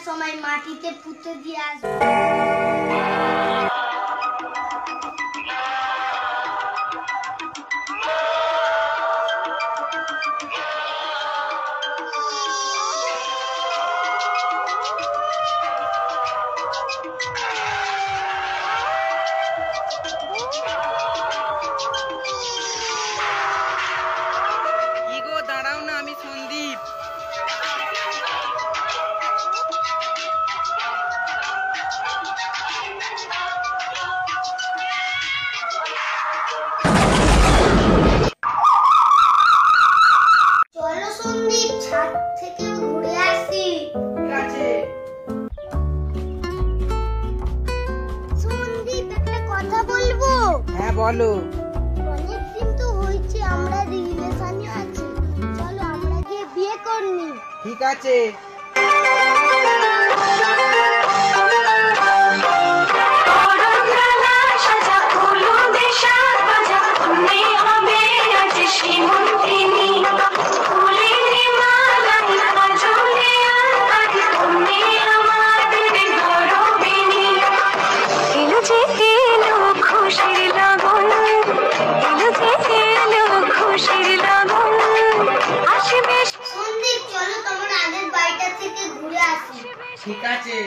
সময় মাটিতে পুঁতে দিয়ে আসবো। দাঁড়াও না, আমি সন্দীপ। চলো সন্দীপ, ছাদ থেকে ঘুরে আসি। ঠিক আছে। সন্দীপ, একটা কথা বলবো। হ্যাঁ বলো। অনেকদিন তো হয়েছে আমরা রিলেশনে আছি, চলো আমরা গিয়ে বিয়ে করনি। ঠিক আছে। সন্দীপ, চলো তোমার আগের বাড়িটা থেকে ঘুরে আসি। ঠিক আছে।